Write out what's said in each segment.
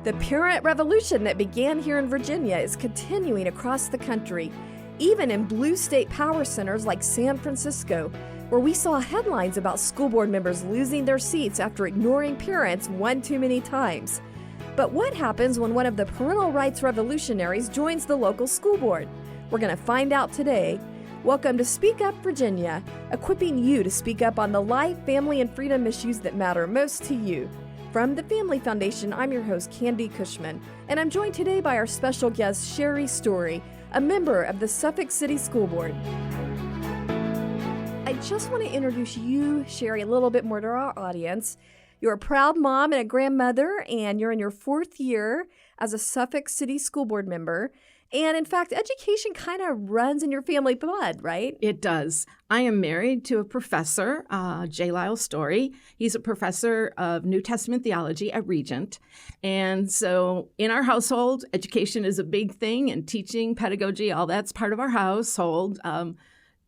The parent revolution that began here in Virginia is continuing across the country, even in blue state power centers like San Francisco, where we saw headlines about school board members losing their seats after ignoring parents one too many times. But what happens when one of the parental rights revolutionaries joins the local school board? We're going to find out today. Welcome to Speak Up Virginia, equipping you to speak up on the life, family, and freedom issues that matter most to you. From the Family Foundation, I'm your host, Candy Cushman, and I'm joined today by our special guest, Sherry Story, a member of the Suffolk City School Board. I just want to introduce you, Sherry, a little bit more to our audience. You're a proud mom and a grandmother, and you're in your 4th year as a Suffolk City School Board member. And in fact, education kind of runs in your family blood, right? It does. I am married to a professor, J. Lyle Story. He's a professor of New Testament theology at Regent. And so in our household, education is a big thing, and teaching, pedagogy, all that's part of our household.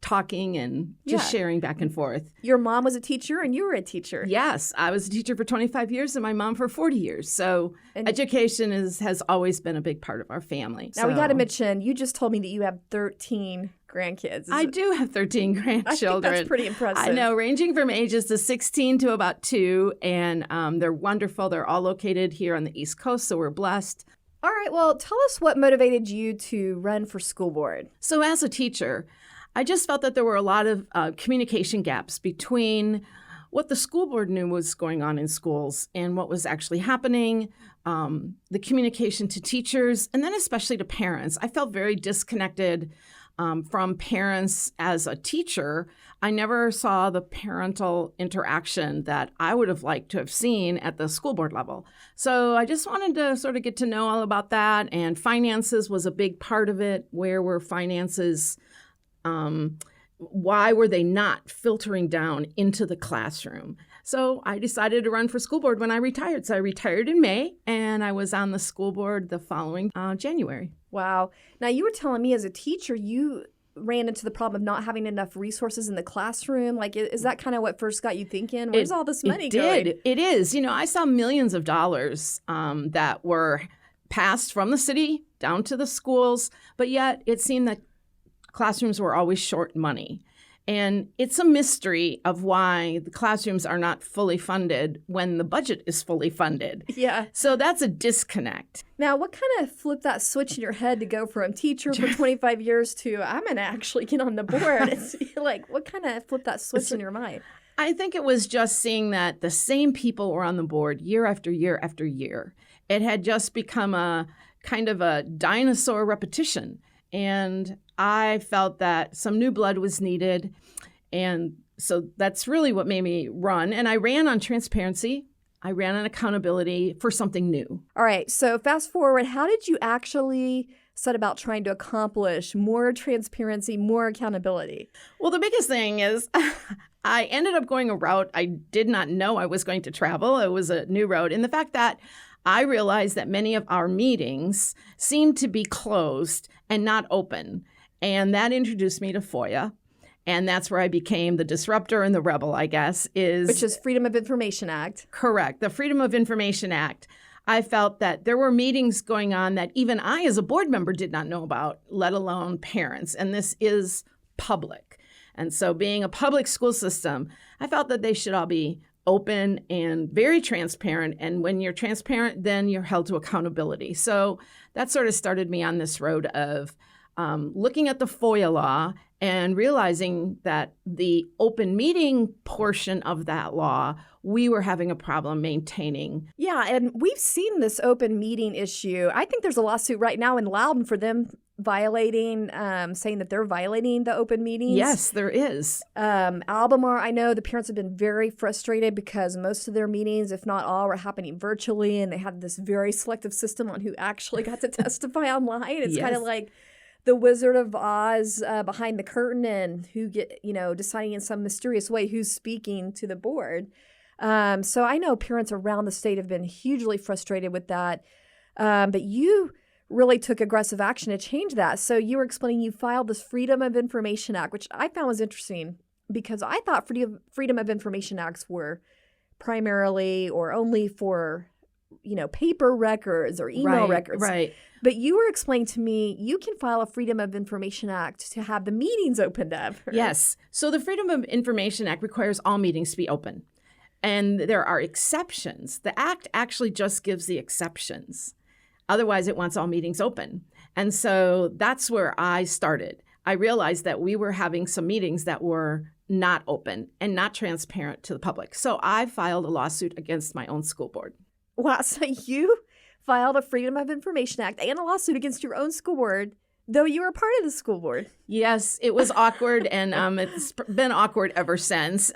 Talking and just sharing back and forth. Your mom was a teacher and you were a teacher. Yes, I was a teacher for 25 years and my mom for 40 years. So education has always been a big part of our family. Now we got to mention, you just told me that you have 13 grandkids. I do have 13 grandchildren. I think that's pretty impressive. I know, ranging from ages to 16 to about 2. And they're wonderful. They're all located here on the East Coast, so we're blessed. All right, well, tell us what motivated you to run for school board. So as a teacher, I just felt that there were a lot of communication gaps between what the school board knew was going on in schools and what was actually happening, the communication to teachers, and then especially to parents. I felt very disconnected from parents as a teacher. I never saw the parental interaction that I would have liked to have seen at the school board level. So I just wanted to sort of get to know all about that, and finances was a big part of it. Where were finances? Why were they not filtering down into the classroom? So I decided to run for school board when I retired. So I retired in May, and I was on the school board the following January. Wow. Now, you were telling me as a teacher, you ran into the problem of not having enough resources in the classroom. Like, is that kind of what first got you thinking, where's all this money going? It is. You know, I saw millions of dollars that were passed from the city down to the schools, but yet it seemed that classrooms were always short money. And it's a mystery of why the classrooms are not fully funded when the budget is fully funded. Yeah. So that's a disconnect. Now, what kind of flipped that switch in your head to go from teacher for 25 years to I'm going to actually get on the board? It's like, what kind of flipped that switch in your mind? I think it was just seeing that the same people were on the board year after year after year. It had just become a kind of a dinosaur repetition. And I felt that some new blood was needed. And so that's really what made me run. And I ran on transparency. I ran on accountability for something new. All right. So fast forward, how did you actually set about trying to accomplish more transparency, more accountability? Well, the biggest thing is I ended up going a route I did not know I was going to travel. It was a new road. And the fact that I realized that many of our meetings seemed to be closed and not open. And that introduced me to FOIA. And that's where I became the disruptor and the rebel, I guess, which is Freedom of Information Act. Correct. The Freedom of Information Act. I felt that there were meetings going on that even I as a board member did not know about, let alone parents. And this is public. And so being a public school system, I felt that they should all be open and very transparent. And when you're transparent, then you're held to accountability. So that sort of started me on this road of looking at the FOIA law and realizing that the open meeting portion of that law, we were having a problem maintaining. Yeah, and we've seen this open meeting issue. I think there's a lawsuit right now in Loudon for them violating, saying that they're violating the open meetings. Yes, there is. Albemarle, I know the parents have been very frustrated because most of their meetings, if not all, were happening virtually, and they had this very selective system on who actually got to testify online. It's kind of like the Wizard of Oz behind the curtain, and who deciding in some mysterious way who's speaking to the board. So I know parents around the state have been hugely frustrated with that. But you really took aggressive action to change that. So you were explaining you filed this Freedom of Information Act, which I found was interesting because I thought Freedom of Information Acts were primarily or only for paper records or email records. Right. But you were explaining to me you can file a Freedom of Information Act to have the meetings opened up. Yes. So the Freedom of Information Act requires all meetings to be open. And there are exceptions. The act actually just gives the exceptions. Otherwise, it wants all meetings open. And so that's where I started. I realized that we were having some meetings that were not open and not transparent to the public. So I filed a lawsuit against my own school board. Wow. So you filed a Freedom of Information Act and a lawsuit against your own school board, though you were a part of the school board. Yes, it was awkward, and it's been awkward ever since.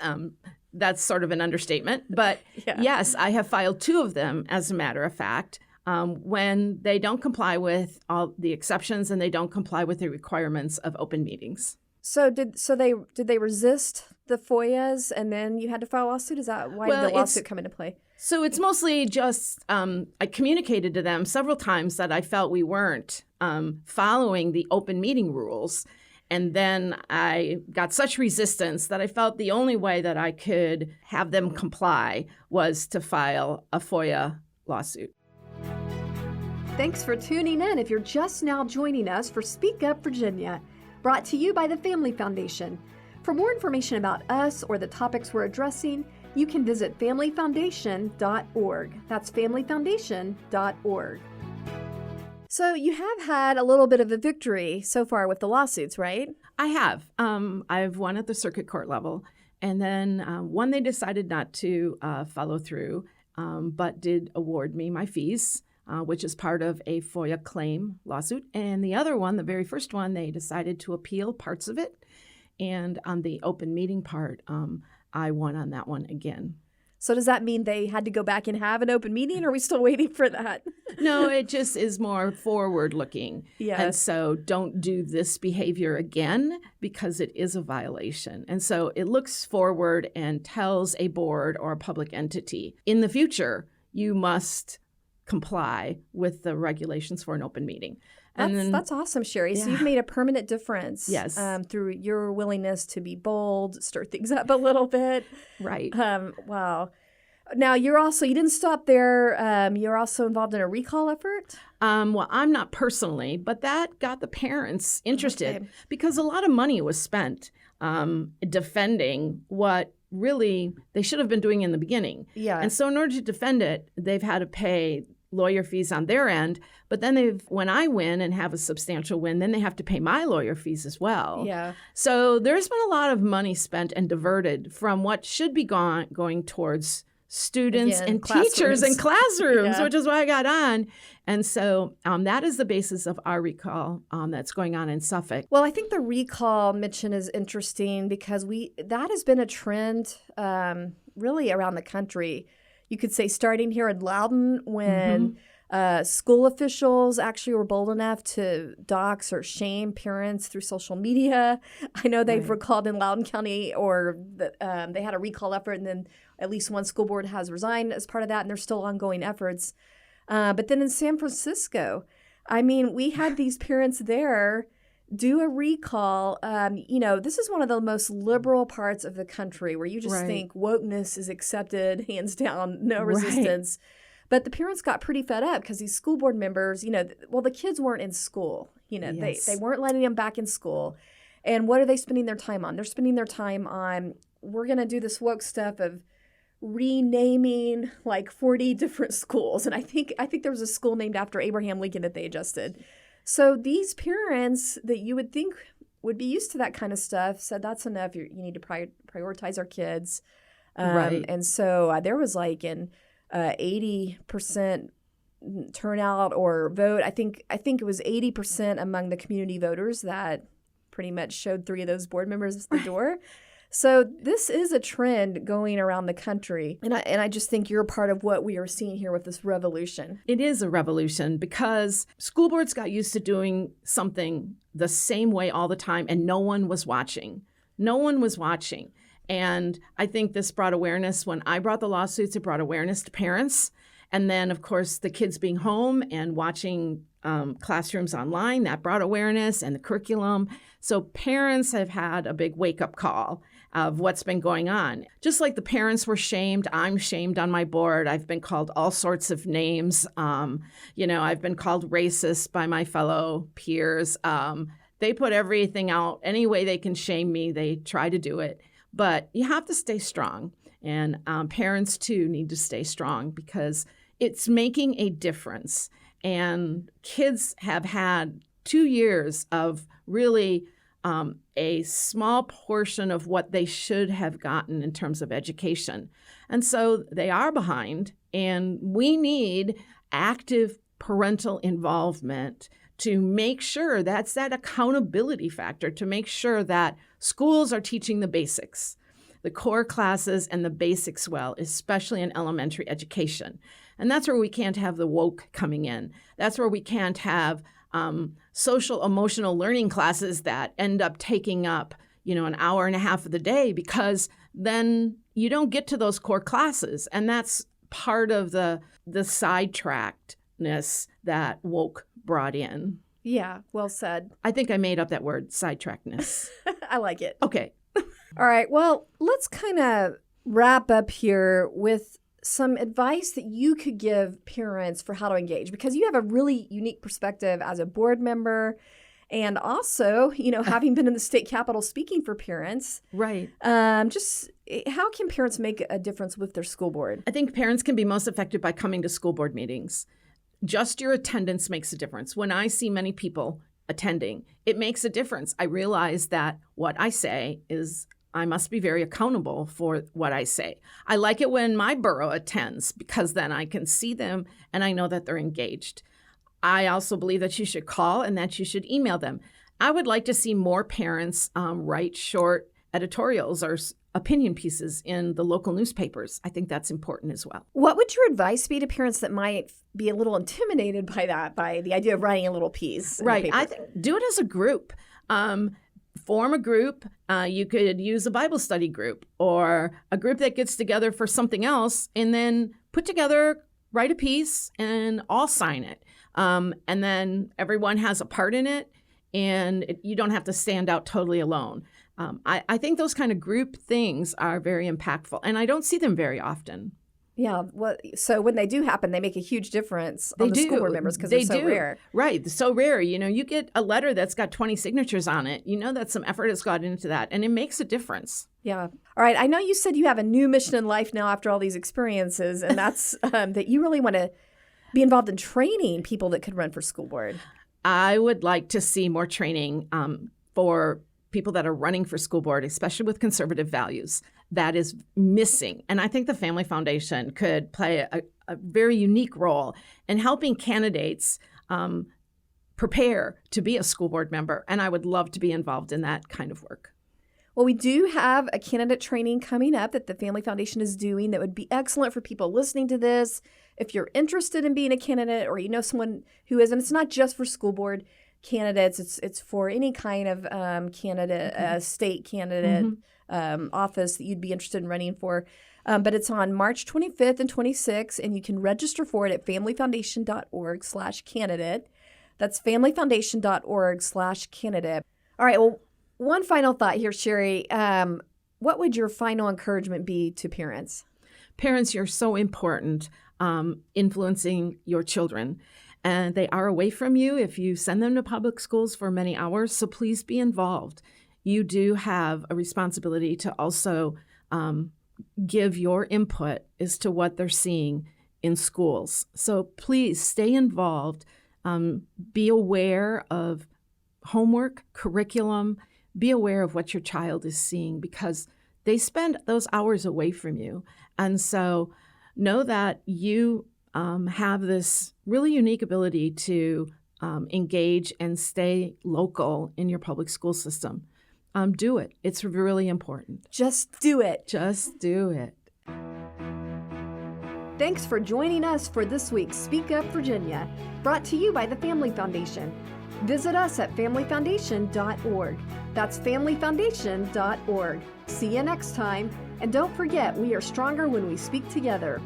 That's sort of an understatement. But yes, I have filed 2 of them, as a matter of fact, when they don't comply with all the exceptions and they don't comply with the requirements of open meetings. So did they resist the FOIAs and then you had to file a lawsuit? Is that why did the lawsuit come into play? So it's mostly just I communicated to them several times that I felt we weren't following the open meeting rules. And then I got such resistance that I felt the only way that I could have them comply was to file a FOIA lawsuit. Thanks for tuning in if you're just now joining us for Speak Up Virginia, brought to you by the Family Foundation. For more information about us or the topics we're addressing, you can visit familyfoundation.org. That's familyfoundation.org. So you have had a little bit of a victory so far with the lawsuits, right? I have. I've won at the circuit court level. And then one, they decided not to follow through, but did award me my fees, which is part of a FOIA claim lawsuit. And the other one, the very first one, they decided to appeal parts of it. And on the open meeting part, I won on that one again. So does that mean they had to go back and have an open meeting, or are we still waiting for that? No, it just is more forward-looking. Yes. And so don't do this behavior again because it is a violation. And so it looks forward and tells a board or a public entity, in the future, you must comply with the regulations for an open meeting. That's awesome, Sherry. So you've made a permanent difference. Yes. Through your willingness to be bold, stir things up a little bit. Right. Wow. Now, you didn't stop there. You're also involved in a recall effort? Well, I'm not personally, but that got the parents interested because a lot of money was spent defending what really they should have been doing in the beginning. Yeah. And so in order to defend it, they've had to pay lawyer fees on their end, but then when I win and have a substantial win, then they have to pay my lawyer fees as well. Yeah. So there's been a lot of money spent and diverted from what should be going towards students and teachers and classrooms, which is why I got on. And so that is the basis of our recall that's going on in Suffolk. Well, I think the recall mention is interesting because that has been a trend really around the country. You could say starting here in Loudoun when school officials actually were bold enough to dox or shame parents through social media. I know they've recalled in Loudoun County, or they had a recall effort, and then at least one school board has resigned as part of that, and there's still ongoing efforts. But then in San Francisco, I mean, we had these parents there do a recall. This is one of the most liberal parts of the country where you just think wokeness is accepted, hands down, no resistance. But the parents got pretty fed up because these school board members, the kids weren't in school. They weren't letting them back in school. And what are they spending their time on? They're spending their time on, we're going to do this woke stuff of renaming like 40 different schools. And I think there was a school named after Abraham Lincoln that they adjusted. So these parents that you would think would be used to that kind of stuff said, that's enough. You need to prioritize our kids. And so there was like an 80% turnout or vote. I think it was 80% among the community voters that pretty much showed 3 of those board members the door. So this is a trend going around the country. And I just think you're part of what we are seeing here with this revolution. It is a revolution because school boards got used to doing something the same way all the time, and no one was watching. No one was watching. And I think this brought awareness. When I brought the lawsuits, it brought awareness to parents. And then, of course, the kids being home and watching classrooms online, that brought awareness, and the curriculum. So parents have had a big wake-up call. of what's been going on. Just like the parents were shamed, I'm shamed on my board. I've been called all sorts of names. I've been called racist by my fellow peers. They put everything out. Any way they can shame me, they try to do it. But you have to stay strong. And parents, too, need to stay strong because it's making a difference. And kids have had 2 years of really a small portion of what they should have gotten in terms of education. And so they are behind, and we need active parental involvement to make sure that's that accountability factor, to make sure that schools are teaching the basics, the core classes and the basics well, especially in elementary education. And that's where we can't have the woke coming in. That's where we can't have social emotional learning classes that end up taking up, an hour and a half of the day, because then you don't get to those core classes. And that's part of the sidetrackedness that woke brought in. Yeah, well said. I think I made up that word, sidetrackedness. I like it. Okay. All right. Well, let's kind of wrap up here with some advice that you could give parents for how to engage, because you have a really unique perspective as a board member and also, having been in the state capitol speaking for parents. Right. Just how can parents make a difference with their school board? I think parents can be most effective by coming to school board meetings. Just your attendance makes a difference. When I see many people attending, it makes a difference. I realize that what I say is I must be very accountable for what I say. I like it when my borough attends because then I can see them and I know that they're engaged. I also believe that you should call and that you should email them. I would like to see more parents write short editorials or opinion pieces in the local newspapers. I think that's important as well. What would your advice be to parents that might be a little intimidated by the idea of writing a little piece? Right. I think do it as a group. Form a group. You could use a Bible study group or a group that gets together for something else and then put together, write a piece and all sign it. And then everyone has a part in it and you don't have to stand out totally alone. I think those kind of group things are very impactful and I don't see them very often. Yeah. So when they do happen, they make a huge difference on the school board members because they're so rare. Right. So rare. You get a letter that's got 20 signatures on it. That some effort has gone into that and it makes a difference. Yeah. All right. I know you said you have a new mission in life now after all these experiences, and that's that you really want to be involved in training people that could run for school board. I would like to see more training for people that are running for school board, especially with conservative values. That is missing. And I think the Family Foundation could play a very unique role in helping candidates prepare to be a school board member. And I would love to be involved in that kind of work. Well, we do have a candidate training coming up that the Family Foundation is doing that would be excellent for people listening to this. If you're interested in being a candidate or you know someone who is, and it's not just for school board candidates, it's for any kind of candidate, state candidate office that you'd be interested in running for. But it's on March 25th and 26th, and you can register for it at familyfoundation.org/candidate. That's familyfoundation.org/candidate. All right, well, one final thought here, Sherry. What would your final encouragement be to parents? Parents, you're so important influencing your children. And they are away from you if you send them to public schools for many hours. So please be involved. You do have a responsibility to also give your input as to what they're seeing in schools. So please stay involved. Be aware of homework, curriculum. Be aware of what your child is seeing because they spend those hours away from you. And so know that you have this really unique ability to engage and stay local in your public school system. Do it. It's really important. Just do it. Just do it. Thanks for joining us for this week's Speak Up Virginia, brought to you by the Family Foundation. Visit us at familyfoundation.org. That's familyfoundation.org. See you next time. And don't forget, we are stronger when we speak together.